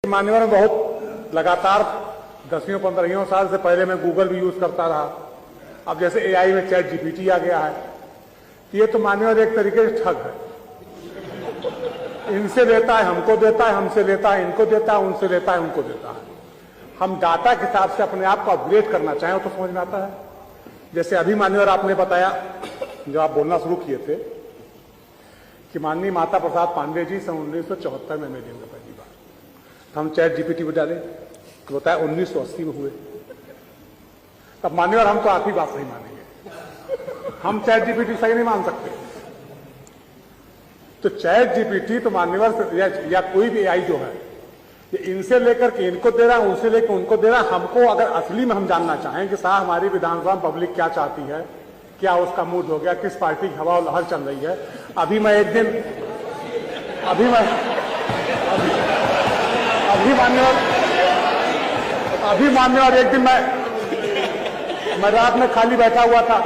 मान्यवर बहुत लगातार 10-15 साल से पहले मैं गूगल भी यूज करता रहा। अब जैसे एआई में चैट जीपीटी आ गया है, ये तो मान्यवर एक तरीके से ठग है। इनसे लेता है हमको देता है, हमसे लेता है इनको देता है, उनसे लेता है उनको देता है। हम डाटा के हिसाब से अपने आप को अपग्रेड करना चाहें तो समझ में आता है। जैसे अभी मान्यवर आपने बताया, जब आप बोलना शुरू किए थे कि माननीय माता प्रसाद पांडे जी सन 1974 में मिले पहली बार, तो हम चैट जीपीटी पे डाले तो बताया 1980 में हुए। तब मान्यवर हम तो आपकी बात नहीं मानेंगे, हम चैट जीपीटी सही नहीं मान सकते। तो चैट जीपीटी तो मान्यवर या कोई भी एआई जो है, ये इनसे लेकर के इनको दे रहा है, उनसे लेकर उनको दे रहा है। हमको अगर असली में हम जानना चाहें कि साहब हमारी विधानसभा पब्लिक क्या चाहती है, क्या उसका मूड हो गया, किस पार्टी की हवा लहर चल रही है। अभी मान्यवर एक दिन मैं रात में खाली बैठा हुआ था,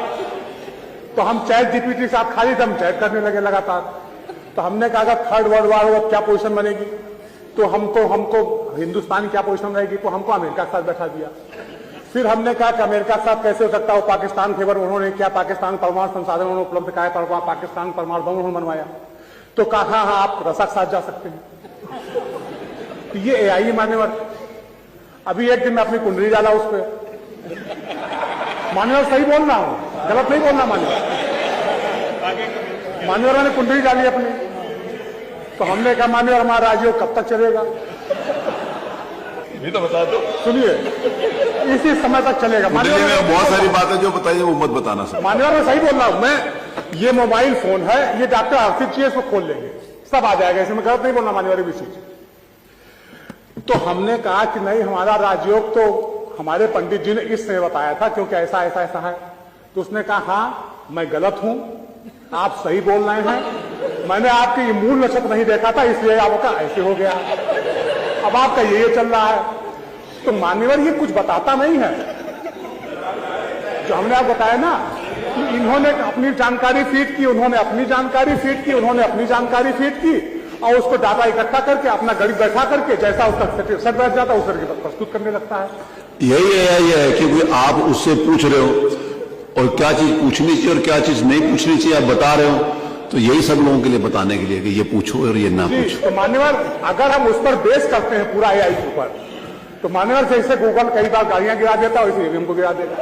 तो हम चैट जीपीटी साथ खाली थे, हम चैट करने लगे लगातार। तो हमने कहा थर्ड वर्ल्ड वॉर क्या पोजीशन बनेगी, तो हमको हिंदुस्तान की क्या पोजीशन रहेगी, तो हमको अमेरिका के साथ बैठा दिया। फिर हमने कहा कि अमेरिका के साथ कैसे हो सकता है, वो पाकिस्तान फेवर उन्होंने क्या, पाकिस्तान परमाणु संसाधन उन्होंने उपलब्ध कराया, पाकिस्तान परमाणु बम उन्होंने बनवाया। तो कहा हाँ आप रसा के साथ जा सकते हैं। तो ये एआई मान्यवर। अभी एक दिन मैं अपनी कुंडली डाला उस पर, मान्यवर सही बोल रहा हूं, गलत नहीं बोलना मान्यवर मैंने कुंडली डाली अपनी। तो हमने कहा मान्यवर हमारा राजयोग कब तक चलेगा, ये तो बता दो। सुनिए, इसी समय तक चलेगा। मान्यवर बहुत सारी बातें जो बताइए वो मत बताना सर। मान्यवर मैं सही बोल रहा हूं, मैं ये मोबाइल फोन है, ये डॉक्टर आर्थिक चीज को खोल लेंगे, सब आ जाएगा, इसमें गलत नहीं बोलना मान्यवर भी चीज। तो हमने कहा कि नहीं, हमारा राजयोग तो हमारे पंडित जी ने इस समय बताया था, क्योंकि ऐसा ऐसा ऐसा है। तो उसने कहा हाँ मैं गलत हूं, आप सही बोल रहे हैं, मैंने आपके मूल नक्षत्र नहीं देखा था, इसलिए आपका ऐसे हो गया, अब आपका ये चल रहा है। तो मान्यवर ये कुछ बताता नहीं है, जो हमने आप बताया ना कि इन्होंने अपनी जानकारी फीड की, उन्होंने अपनी जानकारी फीड की, उन्होंने अपनी जानकारी फीड की, और उसको डाटा इकट्ठा करके अपना गणित बैठा करके जैसा उसका सेट बैठ जाता है उस तरीके प्रस्तुत करने लगता है। यही है कि आप उससे पूछ रहे हो और क्या चीज पूछनी चाहिए और क्या चीज नहीं पूछनी चाहिए, आप बता रहे हो। तो यही सब लोगों के लिए बताने के लिए कि ये पूछो और ये ना पूछो। तो मान्यवर अगर हम उस पर बेस करते हैं पूरा एआई के ऊपर, तो मान्यवर जैसे गूगल कई बार गाड़ियां गिरा देता है, वैसे ईवीएम को गिरा देगा।